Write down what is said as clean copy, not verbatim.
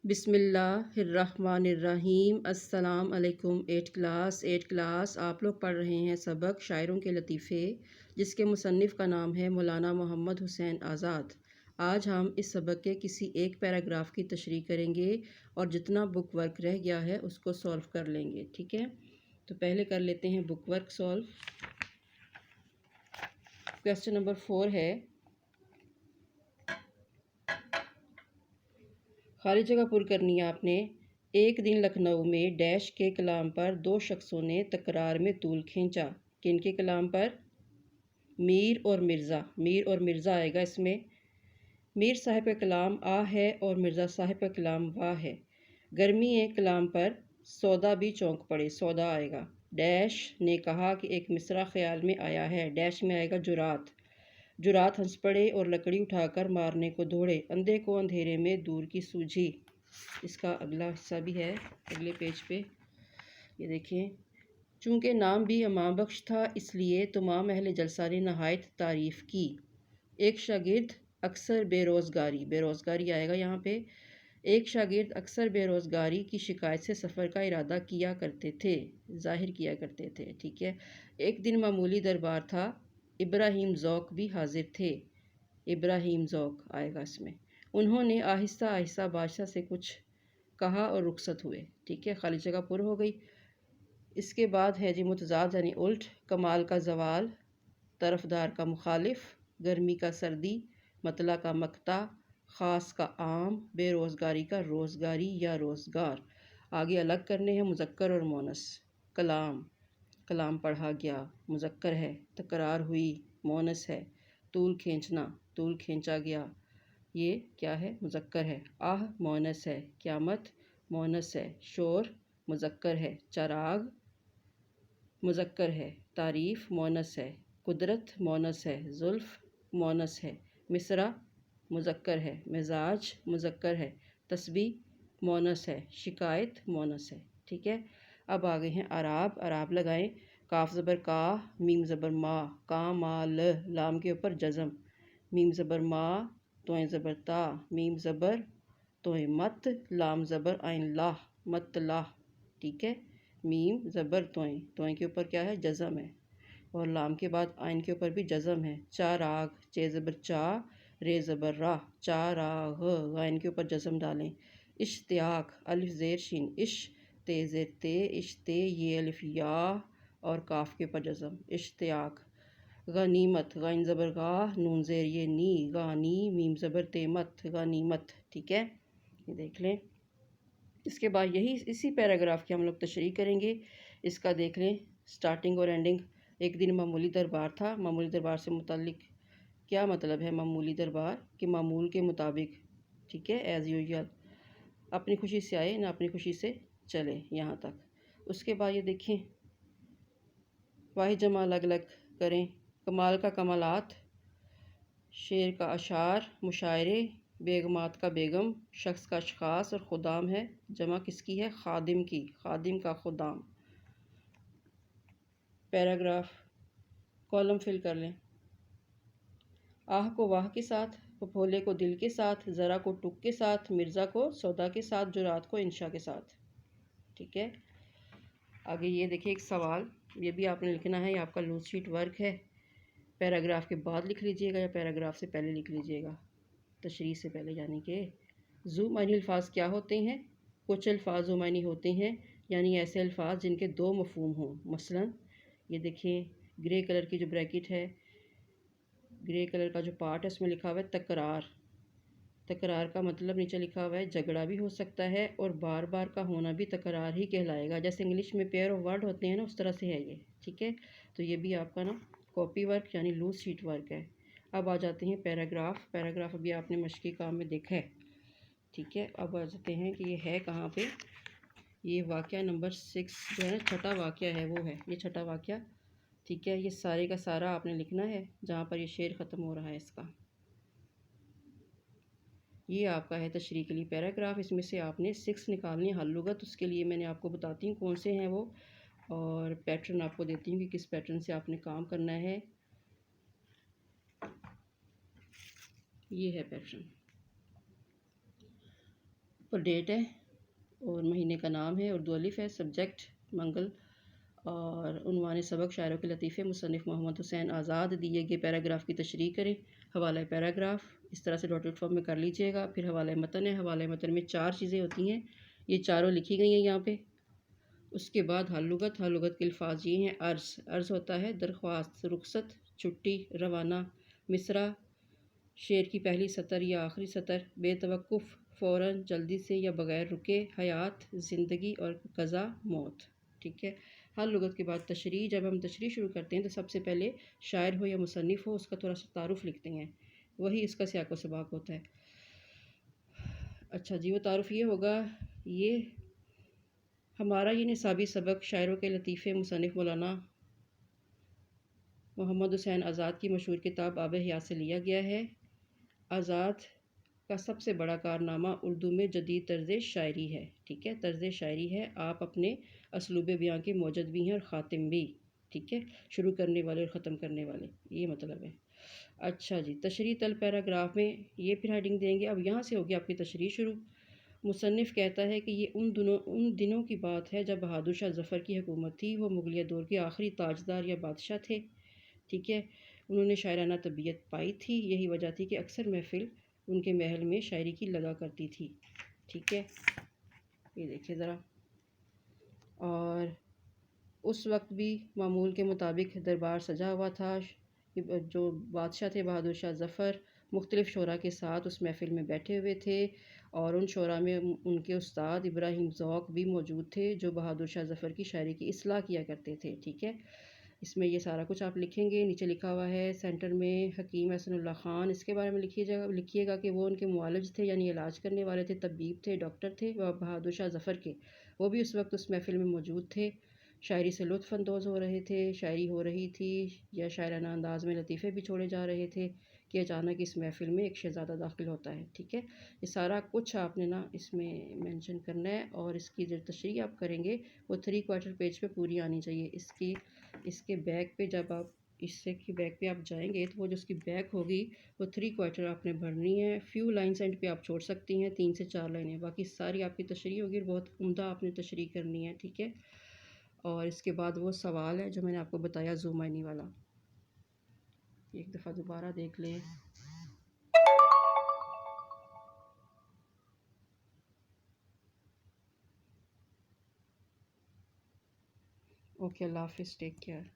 بسم اللہ الرحمن الرحیم۔ السلام علیکم۔ ایٹ کلاس آپ لوگ پڑھ رہے ہیں سبق شاعروں کے لطیفے، جس کے مصنف کا نام ہے مولانا محمد حسین آزاد۔ آج ہم اس سبق کے کسی ایک پیراگراف کی تشریح کریں گے اور جتنا بک ورک رہ گیا ہے اس کو سولو کر لیں گے، ٹھیک ہے؟ تو پہلے کر لیتے ہیں بک ورک سولو۔ کویسچن نمبر 4 ہے، خالی جگہ پر کرنی ہے آپ نے۔ ایک دن لکھنؤ میں ڈیش کے کلام پر دو شخصوں نے تکرار میں طول کھینچا۔ کن کے کلام پر؟ میر اور مرزا۔ میر اور مرزا آئے گا اس میں۔ میر صاحب کا کلام آ ہے اور مرزا صاحب کا کلام واہ ہے۔ گرمی کلام پر سودا بھی چونک پڑے، سودا آئے گا۔ ڈیش نے کہا کہ ایک مصرع خیال میں آیا ہے، ڈیش میں آئے گا جرات۔ جرات ہنس پڑے اور لکڑی اٹھا کر مارنے کو دوڑے، اندھے کو اندھیرے میں دور کی سوجھی۔ اس کا اگلا حصہ بھی ہے اگلے پیج پہ، یہ دیکھیں۔ چونکہ نام بھی امام بخش تھا اس لیے تمام اہل جلسہ نے نہایت تعریف کی۔ ایک شاگرد اکثر بے روزگاری، بے روزگاری آئے گا یہاں پہ۔ ایک شاگرد اکثر بے روزگاری کی شکایت سے سفر کا ارادہ کیا کرتے تھے، ظاہر کیا کرتے تھے، ٹھیک ہے۔ ایک دن معمولی دربار تھا، ابراہیم ذوق بھی حاضر تھے۔ ابراہیم ذوق آئے گا اس میں۔ انہوں نے آہستہ آہستہ بادشاہ سے کچھ کہا اور رخصت ہوئے، ٹھیک ہے۔ خالی جگہ پر ہو گئی۔ اس کے بعد ہے جی متضاد یعنی الٹ، کمال کا زوال، طرفدار کا مخالف، گرمی کا سردی، مطلع کا مقطع، خاص کا عام، بے روزگاری کا روزگاری یا روزگار۔ آگے الگ کرنے ہیں مذکر اور مونس۔ کلام، کلام پڑھا گیا، مذکر ہے۔ تکرار ہوئی، مونس ہے۔ طول کھینچنا، طول کھینچا گیا، یہ کیا ہے؟ مذکر ہے۔ آہ مونس ہے۔ قیامت مونس ہے۔ شور مذکر ہے۔ چراغ مذکر ہے۔ تعریف مونس ہے۔ قدرت مونس ہے۔ زلف مونس ہے۔ مصرع مذکر ہے۔ مزاج مذکر ہے۔ تسبیح مونس ہے۔ شکایت مونس ہے، ٹھیک ہے۔ اب آگے ہیں اعراب۔ اعراب لگائیں۔ کاف زبر کا، میم زبر ما، کا ما ل، لام کے اوپر جزم، میم زبر ما، توئیں زبر تا، میم زبر توئیں مت، لام زبر عین لا، مت لا، ٹھیک ہے۔ میم زبر توئیں، توئیں کے اوپر کیا ہے؟ جزم ہے، اور لام کے بعد عین کے اوپر بھی جزم ہے۔ چاراغ، چے زبر چا، رے زبر راہ، چاراغ، غین کے اوپر جزم ڈالیں۔ اشتیاق، الف زیر شین، اش تے زیر تے، اشتے، یہ الف یا اور کاف کے اوپر جزم، اشتیاق۔ غنیمت، غین زبر غا، نون زیر یہ نی، غانی، میم زبر تے مت، غنیمت، ٹھیک ہے۔ یہ دیکھ لیں۔ اس کے بعد اسی پیراگراف کی ہم لوگ تشریح کریں گے۔ اس کا دیکھ لیں سٹارٹنگ اور اینڈنگ۔ ایک دن معمولی دربار تھا۔ معمولی دربار سے متعلق کیا مطلب ہے؟ معمولی دربار کہ معمول کے مطابق، ٹھیک ہے، ایز یوزول، اپنی خوشی سے آئے نہ اپنی خوشی سے چلے، یہاں تک۔ اس کے بعد یہ دیکھیں، واحد جمع الگ الگ کریں۔ کمال کا کمالات، شعر کا اشعار، مشاعرے، بیگمات کا بیگم، شخص کا اشخاص اور خدام ہے جمع کس کی ہے؟ خادم کی، خادم کا خدام۔ پیراگراف کالم فل کر لیں۔ آہ کو واہ کے ساتھ، پھپھولے کو دل کے ساتھ، ذرا کو ٹک کے ساتھ، مرزا کو سودا کے ساتھ، جرات کو انشاء کے ساتھ، ٹھیک ہے۔ آگے یہ دیکھیں ایک سوال، یہ بھی آپ نے لکھنا ہے، یہ آپ کا لوز شیٹ ورک ہے۔ پیراگراف کے بعد لکھ لیجئے گا یا پیراگراف سے پہلے لکھ لیجئے گا؟ تشریح سے پہلے، یعنی کہ ذو معنی الفاظ کیا ہوتے ہیں؟ کچھ الفاظ ذو معنی ہوتے ہیں، یعنی ایسے الفاظ جن کے دو مفہوم ہوں۔ مثلا یہ دیکھیں گرے کلر کی جو بریکٹ ہے، گرے کلر کا جو پارٹ ہے اس میں لکھا ہوا ہے تکرار۔ تکرار کا مطلب نیچے لکھا ہوا ہے جھگڑا بھی ہو سکتا ہے اور بار بار کا ہونا بھی تکرار ہی کہلائے گا۔ جیسے انگلش میں پیئر آف ورڈ ہوتے ہیں نا، اس طرح سے ہے یہ، ٹھیک ہے۔ تو یہ بھی آپ کا نا کاپی ورک یعنی لوز شیٹ ورک ہے۔ اب آ جاتے ہیں پیراگراف۔ پیراگراف ابھی آپ نے مشقی کام میں دیکھا ہے، ٹھیک ہے۔ اب آ جاتے ہیں کہ یہ ہے کہاں پہ۔ یہ واقعہ نمبر 6 جو ہے نا، چھٹا واقعہ ہے وہ ہے، یہ چھٹا واقعہ، ٹھیک ہے۔ یہ سارے کا سارا آپ نے لکھنا ہے جہاں پر یہ شعر ختم ہو رہا ہے اس کا۔ یہ آپ کا ہے تشریح کے لیے پیراگراف۔ اس میں سے آپ نے 6 نکالنے حل لغت۔ اس کے لیے میں نے آپ کو بتاتی ہوں کون سے ہیں وہ، اور پیٹرن آپ کو دیتی ہوں کہ کس پیٹرن سے آپ نے کام کرنا ہے۔ یہ ہے پیٹرن۔ اور ڈیٹ ہے اور مہینے کا نام ہے، اردو الف ہے، سبجیکٹ منگل، اور عنوان سبق شاعروں کے لطیفے، مصنف محمد حسین آزاد، دیے گئے پیراگراف کی تشریح کریں، حوالہ پیراگراف اس طرح سے ڈاٹڈ فارم میں کر لیجئے گا۔ پھر حوالہ متن ہے، حوالہ متن میں 4 چیزیں ہوتی ہیں، یہ چاروں لکھی گئی ہیں یہاں پہ۔ اس کے بعد حل لغت کے الفاظ یہ ہیں: عرض ہوتا ہے درخواست، رخصت، چھٹی، روانہ، مصرع، شعر کی پہلی سطر یا آخری سطر، بے توقف، فوراً، جلدی سے یا بغیر رکے، حیات، زندگی، اور قضا، موت۔ ٹھیک ہے۔ ہر لغت کے بعد تشریح۔ جب ہم تشریح شروع کرتے ہیں تو سب سے پہلے شاعر ہو یا مصنف ہو اس کا تھوڑا سا تعارف لکھتے ہیں، وہی اس کا سیاق و سباق ہوتا ہے۔ اچھا جی، وہ تعارف یہ ہوگا، یہ ہمارا یہ نصابی سبق شاعروں کے لطیفے، مصنف مولانا محمد حسین آزاد کی مشہور کتاب آب حیات سے لیا گیا ہے۔ آزاد کا سب سے بڑا کارنامہ اردو میں جدید طرز شاعری ہے۔ ٹھیک ہے، طرز شاعری ہے۔ آپ اپنے اسلوب بیاں کے موجد بھی ہیں اور خاتم بھی۔ ٹھیک ہے، شروع کرنے والے اور ختم کرنے والے، یہ مطلب ہے۔ اچھا جی، تشریح تل پیراگراف میں یہ پھر ہیڈنگ دیں گے۔ اب یہاں سے ہوگی آپ کی تشریح شروع۔ مصنف کہتا ہے کہ یہ ان دنوں کی بات ہے جب بہادر شاہ ظفر کی حکومت تھی، وہ مغلیہ دور کے آخری تاجدار یا بادشاہ تھے۔ ٹھیک ہے، انہوں نے شاعرانہ طبیعت پائی تھی، یہی وجہ تھی کہ اکثر محفل ان کے محل میں شاعری کی لگا کرتی تھی۔ ٹھیک ہے، یہ دیکھیں ذرا۔ اور اس وقت بھی معمول کے مطابق دربار سجا ہوا تھا۔ جو بادشاہ تھے بہادر شاہ ظفر مختلف شعراء کے ساتھ اس محفل میں بیٹھے ہوئے تھے، اور ان شعراء میں ان کے استاد ابراہیم ذوق بھی موجود تھے جو بہادر شاہ ظفر کی شاعری کی اصلاح کیا کرتے تھے۔ ٹھیک ہے، اس میں یہ سارا کچھ آپ لکھیں گے۔ نیچے لکھا ہوا ہے سینٹر میں حکیم احسن اللہ خان، اس کے بارے میں لکھیے گا کہ وہ ان کے معالج تھے، یعنی علاج کرنے والے تھے، طبیب تھے، ڈاکٹر تھے بہادر شاہ ظفر کے۔ وہ بھی اس وقت اس محفل میں موجود تھے، شاعری سے لطف اندوز ہو رہے تھے، شاعری ہو رہی تھی یا شاعرانہ انداز میں لطیفے بھی چھوڑے جا رہے تھے کہ اچانک اس محفل میں ایک شہزادہ داخل ہوتا ہے۔ ٹھیک ہے، یہ سارا کچھ آپ نے نا اس میں مینشن کرنا ہے، اور اس کی جو تشریح آپ کریں گے وہ 3/4 پیج پہ پوری آنی چاہیے۔ اس کے بیک پہ جب آپ اس سے کی بیک پہ آپ جائیں گے تو وہ جو اس کی بیک ہوگی وہ 3/4 آپ نے بھرنی ہے۔ فیو لائنس اینڈ پہ آپ چھوڑ سکتی ہیں، 3 سے 4 لائنیں، باقی ساری آپ کی تشریح ہوگی اور بہت عمدہ آپ نے تشریح کرنی ہے۔ ٹھیک ہے، اور اس کے بعد وہ سوال ہے جو میں نے آپ کو بتایا زومائنی والا، ایک دفعہ دوبارہ دیکھ لیں۔ اوکے، اللہ حافظ، ٹیک کیئر۔